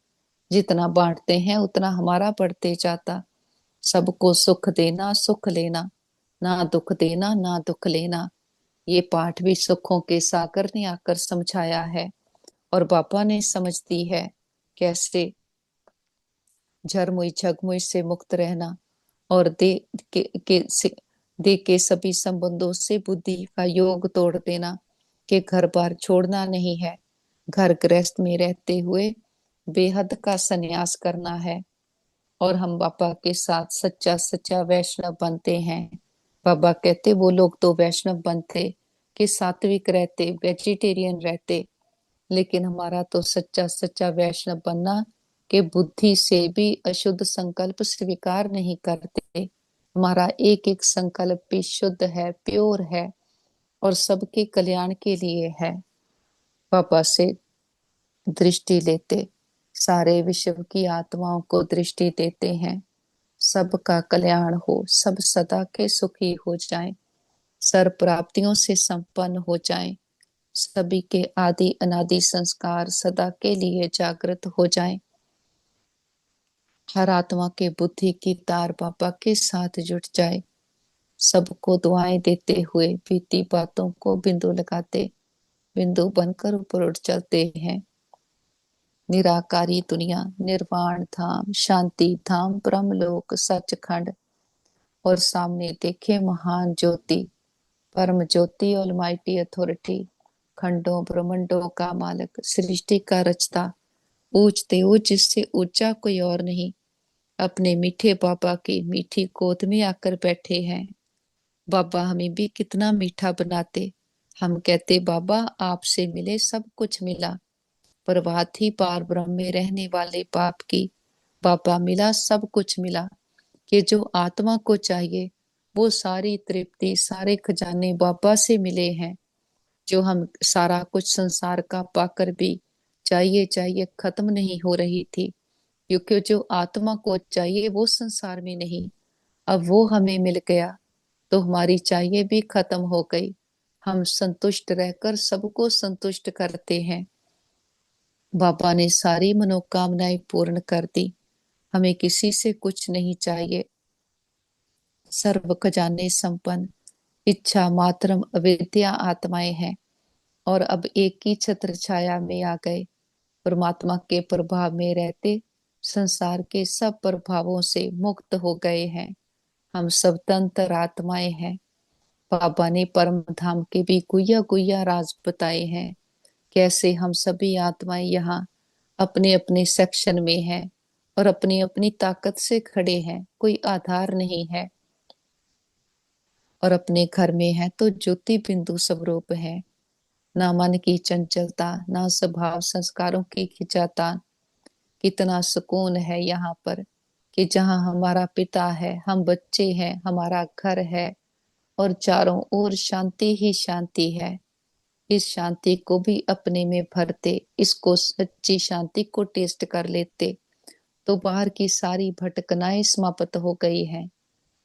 जितना बांटते हैं उतना हमारा बढ़ते जाता। सबको सुख देना सुख लेना, ना दुख देना ना दुख लेना। ये पाठ भी सुखों के सागर ने आकर समझाया है, और बाबा ने समझ दी है कैसे झरमुई झगमुई से मुक्त रहना, और दे के सभी संबंधों से बुद्धि का योग तोड़ देना, कि घर बार छोड़ना नहीं है, घर गृहस्थ में रहते हुए बेहद का संन्यास करना है। और हम बाबा के साथ सच्चा सच्चा वैष्णव बनते हैं। बाबा कहते वो लोग तो वैष्णव बनते कि सात्विक रहते, वेजिटेरियन रहते, लेकिन हमारा तो सच्चा सच्चा वैष्णव बनना कि बुद्धि से भी अशुद्ध संकल्प स्वीकार नहीं करते। हमारा एक एक संकल्प भी शुद्ध है, प्योर है, और सबके कल्याण के लिए है। बाबा से दृष्टि लेते, सारे विश्व की आत्माओं को दृष्टि देते हैं। सबका कल्याण हो, सब सदा के सुखी हो जाएं, सर्व प्राप्तियों से संपन्न हो जाएं, सभी के आदि अनादि संस्कार सदा के लिए जागृत हो जाएं। हर आत्मा के बुद्धि की तार बाबा के साथ जुट जाए। सबको दुआएं देते हुए बीती बातों को बिंदु लगाते, बिंदु बनकर ऊपर उठ चलते हैं। निराकारी दुनिया, निर्वाण धाम, शांति धाम, ब्रह्मलोक, सचखंड, और सामने देखे महान ज्योति, परम ज्योति, ऑलमाइटी अथॉरिटी, खंडों ब्रह्मंडों का मालिक, सृष्टि का रचता, ऊंचते ऊंच जिससे ऊंचा कोई और नहीं, अपने मीठे बाबा की मीठी गोद में आकर बैठे हैं। बाबा हमें भी कितना मीठा बनाते। हम कहते बाबा आपसे मिले सब कुछ मिला, पर बात ही पार ब्रह्म में रहने वाले बाप की। बाबा मिला सब कुछ मिला, कि जो आत्मा को चाहिए वो सारी तृप्ति सारे खजाने बाबा से मिले हैं। जो हम सारा कुछ संसार का पाकर भी चाहिए चाहिए खत्म नहीं हो रही थी, क्योंकि जो आत्मा को चाहिए वो संसार में नहीं, अब वो हमें मिल गया, तो हमारी चाहिए भी खत्म हो गई। हम संतुष्ट रहकर सबको संतुष्ट करते हैं। बाबा ने सारी मनोकामनाएं पूर्ण कर दी, हमें किसी से कुछ नहीं चाहिए। सर्व खजाने संपन्न, इच्छा मात्रम अविद्या आत्माएं हैं, और अब एक ही छत्र छाया में आ गए। परमात्मा के प्रभाव में रहते संसार के सब प्रभावों से मुक्त हो गए हैं। हम सब तंत्र आत्माएं हैं। बाबा ने परम धाम के भी गुया गुया राज बताए हैं, कैसे हम सभी आत्माएं यहाँ अपने अपने सेक्शन में हैं, और अपनी अपनी ताकत से खड़े हैं, कोई आधार नहीं है, और अपने घर में है तो ज्योति बिंदु स्वरूप है। ना मन की चंचलता, ना स्वभाव संस्कारों की खिंचातान। कितना सुकून है यहाँ पर, कि जहाँ हमारा पिता है, हम बच्चे हैं, हमारा घर है, और चारों ओर शांति ही शांति है। इस शांति को भी अपने में भरते, इसको सच्ची शांति को टेस्ट कर लेते, तो बाहर की सारी भटकनाएं समाप्त हो गई हैं।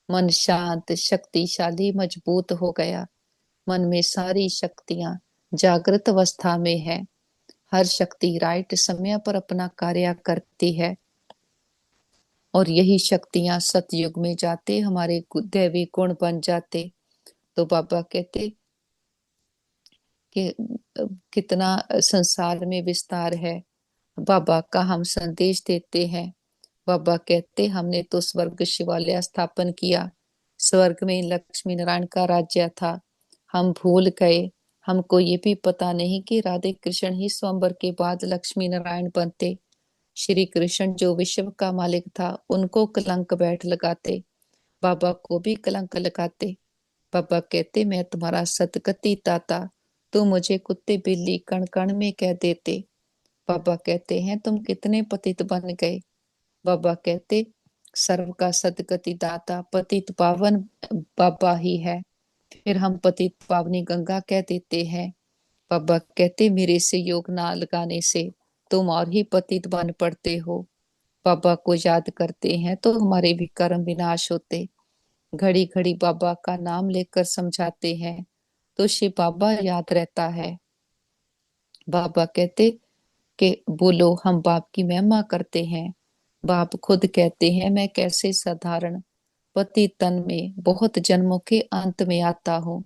मन शांत शक्तिशाली मजबूत हो गया। मन में सारी शक्तियां जागृत अवस्था में है। हर शक्ति राइट समय पर अपना कार्य करती है, और यही शक्तियां सतयुग में जाते हमारे दैवी गुण बन जाते। तो बाबा कहते कि कितना संसार में विस्तार है। बाबा का हम संदेश देते हैं। बाबा कहते हमने तो स्वर्ग शिवालय स्थापन किया, स्वर्ग में लक्ष्मी नारायण का राज्य था, हम भूल गए। हमको ये भी पता नहीं कि राधे कृष्ण ही स्वयंवर के बाद लक्ष्मी नारायण बनते। श्री कृष्ण जो विश्व का मालिक था, उनको कलंक बैठ लगाते, बाबा को भी कलंक लगाते। बाबा कहते मैं तुम्हारा सदगति दाता, तुम मुझे कुत्ते बिल्ली कण कण में कह देते। बाबा कहते हैं तुम कितने पतित बन गए। बाबा कहते सर्व का सदगति दाता पतित पावन बाबा ही है, फिर हम पतित पावनी गंगा कह देते हैं। बाबा कहते मेरे से योग ना लगाने से तुम और ही पतित बन पड़ते हो। बाबा को याद करते हैं तो हमारे भी कर्म विनाश होते। घड़ी घड़ी बाबा का नाम लेकर समझाते हैं तो शिव बाबा याद रहता है। बाबा कहते के बोलो हम बाप की महिमा करते हैं। बाप खुद कहते हैं मैं कैसे साधारण पति तन में बहुत जन्मों के अंत में आता हूँ।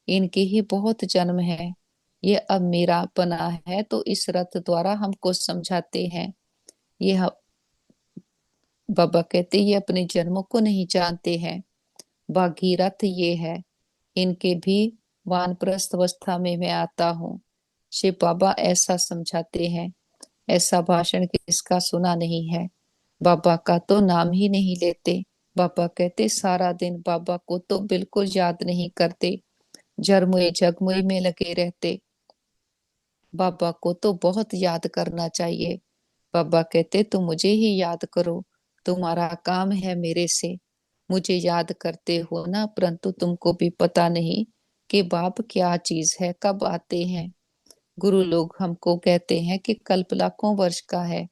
इनके ही बहुत जन्म है, ये अब मेरा बना है तो इस रथ द्वारा हमको समझाते हैं। ये बाबा कहते ये अपने जन्मों को नहीं जानते हैं। भागीरथ ये है, इनके भी वानप्रस्थ अवस्था में मैं आता हूँ। शिव बाबा ऐसा समझाते हैं। ऐसा भाषण किसका सुना नहीं है। बाबा का तो नाम ही नहीं लेते। बाबा कहते सारा दिन बाबा को तो बिल्कुल याद नहीं करते, झरमुई झगमुई में लगे रहते। बाबा को तो बहुत याद करना चाहिए। बाबा कहते तुम मुझे ही याद करो, तुम्हारा काम है मेरे से। मुझे याद करते हो ना, परंतु तुमको भी पता नहीं कि बाप क्या चीज है, कब आते हैं। गुरु लोग हमको कहते हैं कि कल्प लाखों वर्ष का है,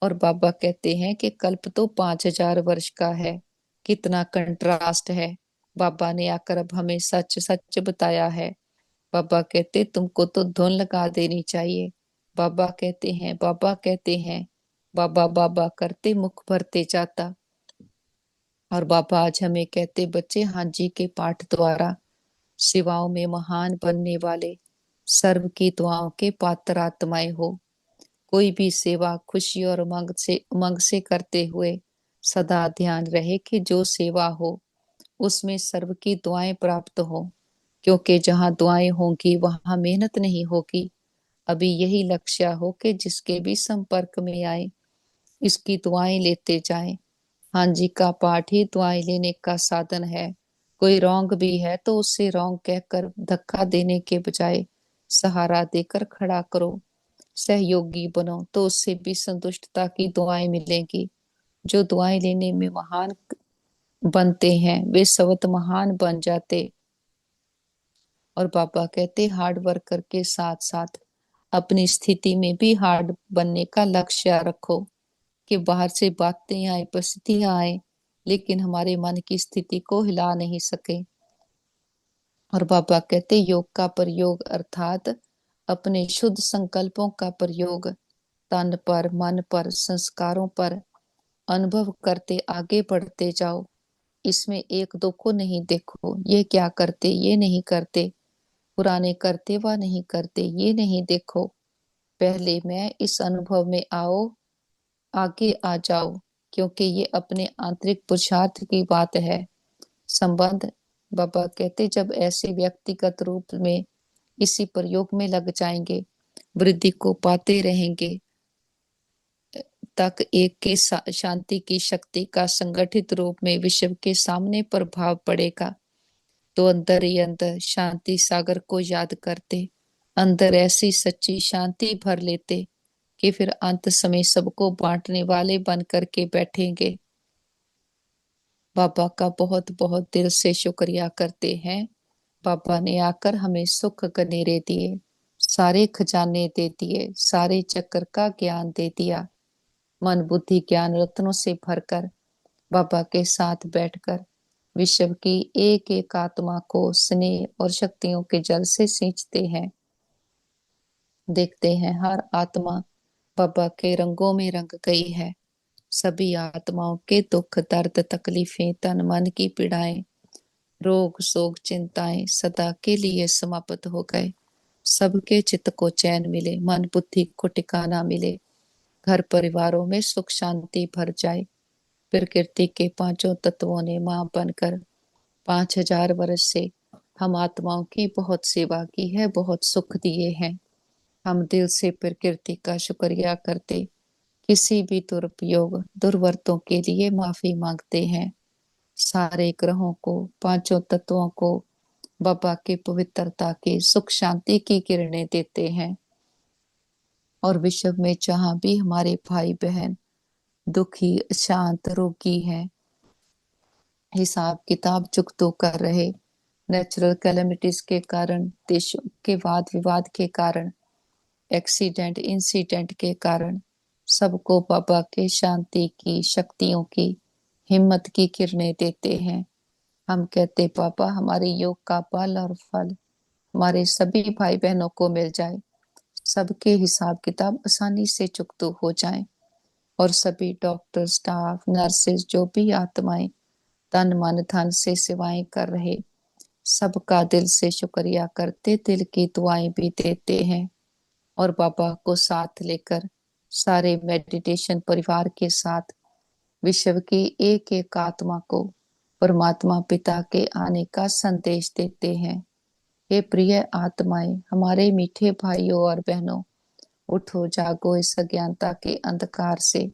और बाबा कहते हैं कि कल्प तो 5,000 वर्ष का है। कितना कंट्रास्ट है। बाबा ने आकर अब हमें सच सच बताया है। बाबा कहते तुमको तो धुन लगा देनी चाहिए। बाबा कहते हैं, बाबा कहते हैं, बाबा बाबा करते मुख भरते जाता। और बाबा आज हमें कहते बच्चे हाँ जी के पाठ द्वारा सेवाओं में महान बनने वाले सर्व की दुआओं के पात्र आत्माएं हो। कोई भी सेवा खुशी और उमंग से करते हुए सदा ध्यान रहे कि जो सेवा हो उसमें सर्व की दुआएं प्राप्त हो, क्योंकि जहाँ दुआएं होंगी वहां मेहनत नहीं होगी। अभी यही लक्ष्य हो कि जिसके भी संपर्क में आए इसकी दुआएं लेते जाएं। हाँ जी का पाठ ही दुआएं लेने का साधन है। कोई रॉन्ग भी है तो उससे रॉन्ग कहकर धक्का देने के बजाय सहारा देकर खड़ा करो। सहयोगी बनो तो उससे भी संतुष्टता की दुआएं मिलेंगी। जो दुआएं लेने में महान बनते हैं वे सवत महान बन जाते। और पापा कहते हार्ड वर्कर के साथ साथ अपनी स्थिति में भी हार्ड बनने का लक्ष्य रखो, कि बाहर से बातें आए परिस्थितियां आए लेकिन हमारे मन की स्थिति को हिला नहीं सके। और बाबा कहते योग का प्रयोग अर्थात अपने शुद्ध संकल्पों का प्रयोग तन पर मन पर संस्कारों पर अनुभव करते आगे बढ़ते जाओ। इसमें एक दो को नहीं देखो, ये क्या करते ये नहीं करते, पुराने करते व नहीं करते ये नहीं देखो। पहले मैं इस अनुभव में आओ, आगे आ जाओ, क्योंकि ये अपने आंतरिक पुरुषार्थ की बात है। संबंध बाबा कहते जब ऐसे व्यक्तिगत रूप में इसी प्रयोग में लग जाएंगे, वृद्धि को पाते रहेंगे, तक एक के शांति की शक्ति का संगठित रूप में विश्व के सामने प्रभाव पड़ेगा। तो अंदर ही अंदर शांति सागर को याद करते, अंदर ऐसी सच्ची शांति भर लेते कि फिर अंत समय सबको बांटने वाले बन करके बैठेंगे। बाबा का बहुत बहुत दिल से शुक्रिया करते हैं। बाबा ने आकर हमें सुख कनेरे दिए, सारे खजाने दे दिए, सारे चक्र का ज्ञान दे दिया। मन बुद्धि ज्ञान रत्नों से भरकर बाबा के साथ बैठकर विश्व की एक एक आत्मा को स्नेह और शक्तियों के जल से सींचते हैं। देखते हैं हर आत्मा बाबा के रंगों में रंग गई है। सभी आत्माओं के दुख दर्द तकलीफें तन मन की पीड़ाएं रोग शोक चिंताएं सदा के लिए समाप्त हो गए। सबके चित्त को चैन मिले, मन बुद्धि को ठिकाना मिले, घर परिवारों में सुख शांति भर जाए। प्रकृति के पांचों तत्वों ने मां बनकर 5,000 वर्ष से हम आत्माओं की बहुत सेवा की है, बहुत सुख दिए हैं। हम दिल से प्रकृति का शुक्रिया करते, किसी भी दुरुपयोग दुर्वर्तों के लिए माफी मांगते हैं। सारे ग्रहों को पांचों तत्वों को बाबा के पवित्रता की सुख शांति की किरणें देते हैं। और विश्व में जहां भी हमारे भाई बहन दुखी शांत रोगी हैं, हिसाब किताब चुकतो कर रहे, नेचुरल कैलेमिटीज के कारण, देशों के वाद विवाद के कारण, एक्सीडेंट इंसिडेंट के कारण, सबको बाबा के शांति की शक्तियों की हिम्मत की किरणें देते हैं। हम कहते पापा हमारे योग का बल और फल हमारे सभी भाई बहनों को मिल जाए, सबके हिसाब किताब आसानी से चुकता हो जाएं और सभी डॉक्टर, स्टाफ, नर्सेज, जो भी आत्माएं तन मन धन से सेवाएं कर रहे, सबका दिल से शुक्रिया करते, दिल की दुआएं भी देते हैं। और बाबा को साथ लेकर सारे मेडिटेशन परिवार के साथ विश्व की एक एक आत्मा को परमात्मा पिता के आने का संदेश देते हैं। हे प्रिय आत्माएं, हमारे मीठे भाइयों और बहनों, उठो, जागो, इस अज्ञानता के अंधकार से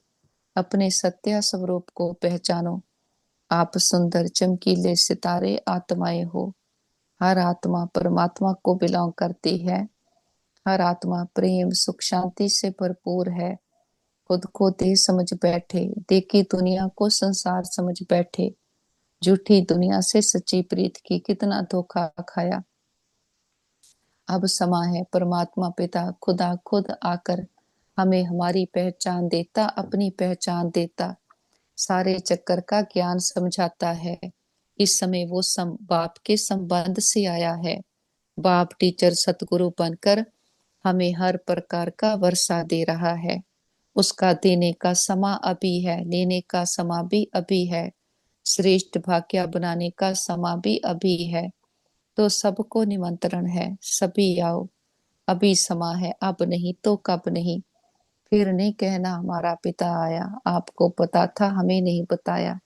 अपने सत्य स्वरूप को पहचानो। आप सुंदर चमकीले सितारे आत्माएं हो। हर आत्मा परमात्मा को बिलोंग करती है। हर आत्मा प्रेम, सुख, शांति से भरपूर है। खुद को देह समझ बैठे, देह की दुनिया को संसार समझ बैठे, झूठी दुनिया से सच्ची प्रीत की कितना धोखा खाया। अब समा है परमात्मा पिता खुदा खुद आकर हमें हमारी पहचान देता, अपनी पहचान देता, सारे चक्कर का ज्ञान समझाता है। इस समय वो बाप के संबंध से आया है। बाप टीचर सतगुरु बनकर हमें हर प्रकार का वर्षा दे रहा है। उसका देने का समा अभी है, लेने का समा भी अभी है, श्रेष्ठ भाग्य बनाने का समा भी अभी है। तो सबको निमंत्रण है, सभी आओ, अभी समा है, अब नहीं तो कब नहीं। फिर नहीं कहना हमारा पिता आया, आपको पता था हमें नहीं बताया।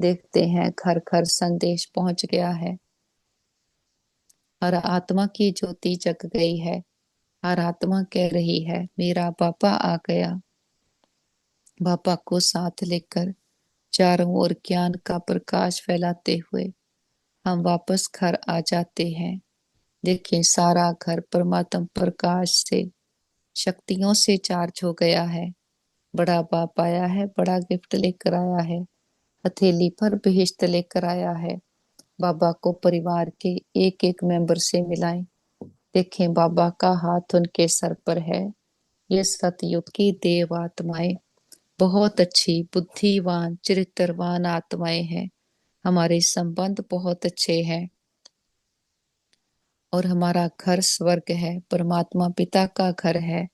देखते हैं घर घर संदेश पहुंच गया है। हर आत्मा की ज्योति जग गई है। हर आत्मा कह रही है मेरा पापा आ गया। पापा को साथ लेकर चारों ओर ज्ञान का प्रकाश फैलाते हुए हम वापस घर आ जाते हैं। देखिए सारा घर परमात्म प्रकाश से, शक्तियों से चार्ज हो गया है। बड़ा बाप आया है, बड़ा गिफ्ट लेकर आया है, हथेली पर बहिश्त लेकर आया है। बाबा को परिवार के एक एक मेंबर से मिलाएं। देखें बाबा का हाथ उनके सर पर है। ये सतयुग की देव आत्माएं बहुत अच्छी, बुद्धिवान, चरित्रवान आत्माएं हैं। हमारे संबंध बहुत अच्छे हैं और हमारा घर स्वर्ग है, परमात्मा पिता का घर है।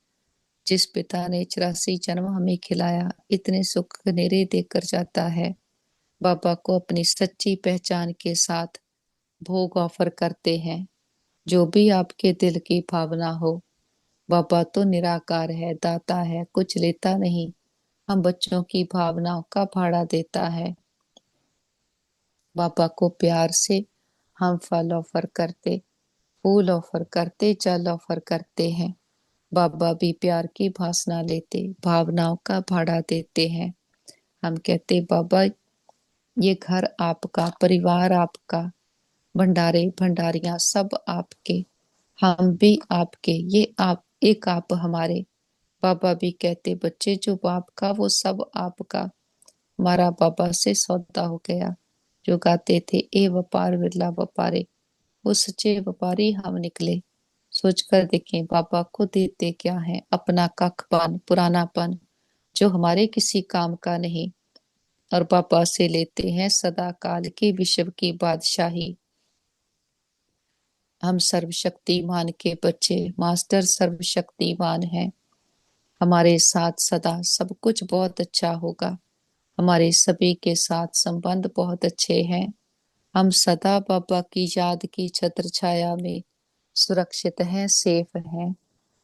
जिस पिता ने 84 जन्म हमें खिलाया, इतने सुख नेरे देकर जाता है। बाबा को अपनी सच्ची पहचान के साथ भोग ऑफर करते हैं। जो भी आपके दिल की भावना हो, बाबा तो निराकार है, दाता है, कुछ लेता नहीं। हम बच्चों की भावनाओं का भाड़ा देता है। बाबा को प्यार से हम फल ऑफर करते, फूल ऑफर करते, जल ऑफर करते हैं। बाबा भी प्यार की भाषा लेते, भावनाओं का भाड़ा देते हैं। हम कहते बाबा ये घर आपका, परिवार आपका, भंडारे भंडारियां सब आपके, हम भी आपके, ये आप, एक आप हमारे। बाबा भी कहते बच्चे जो बाप का वो सब आपका। हमारा बाबा से सौदा हो गया। जो गाते थे ए व्यापार विरला व्यापारे, वो सच्चे व्यापारी हम निकले। सोचकर देखें बाबा को देते क्या है, अपना कखपान, पुरानापन जो हमारे किसी काम का नहीं, और पापा से लेते हैं सदा काल की विश्व की बादशाही। हम सर्वशक्तिमान के बच्चे, मास्टर सर्वशक्तिमान हैं। हमारे साथ सदा सब कुछ बहुत अच्छा होगा। हमारे सभी के साथ संबंध बहुत अच्छे हैं। हम सदा बाबा की याद की छत्र छाया में सुरक्षित हैं, सेफ हैं।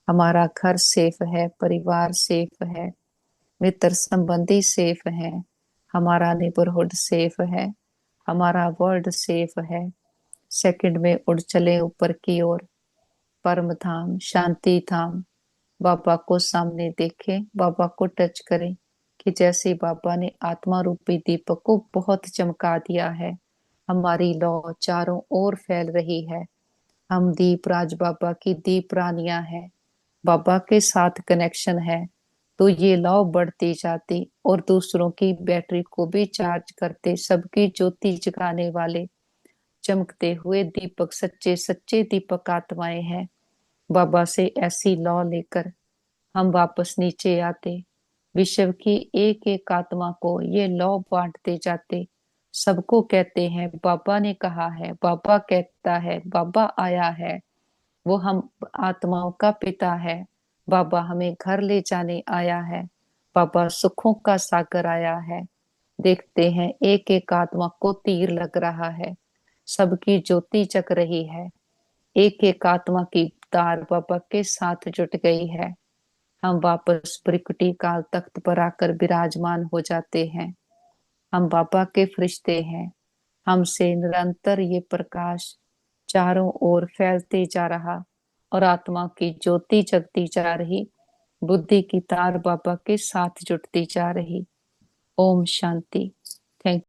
हमारा घर सेफ है, परिवार सेफ है, मित्र संबंधी सेफ हैं, हमारा नेबरहुड सेफ है, हमारा वर्ल्ड सेफ है। सेकंड में उड़ चले ऊपर की ओर, परम धाम, शांति धाम। बाबा को सामने देखें, बाबा को टच करें कि जैसे बाबा ने आत्मा रूपी दीपक को बहुत चमका दिया है। हमारी लौ चारों ओर फैल रही है। हम दीप राज बाबा की दीप रानियां हैं। बाबा के साथ कनेक्शन है तो ये लौ बढ़ती जाती और दूसरों की बैटरी को भी चार्ज करते, सबकी ज्योति जगाने वाले चमकते हुए दीपक, सच्चे सच्चे दीपक आत्माएं हैं। बाबा से ऐसी लौ लेकर हम वापस नीचे आते, विश्व की एक एक आत्मा को ये लौ बांटते जाते। सबको कहते हैं बाबा ने कहा है, बाबा कहता है, बाबा आया है। वो हम आत्माओं का पिता है। बाबा हमें घर ले जाने आया है। बाबा सुखों का सागर आया है। देखते हैं एक एक आत्मा को तीर लग रहा है, सबकी ज्योति जग रही है। एक एक आत्मा की तार बाबा के साथ जुट गई है। हम वापस त्रिकुटी काल तख्त पर आकर विराजमान हो जाते हैं। हम बाबा के फरिश्ते हैं। हमसे निरंतर ये प्रकाश चारों ओर फैलते जा रहा और आत्मा की ज्योति जगती जा रही। बुद्धि की तार बाबा के साथ जुटती जा रही। ओम शांति। थैंक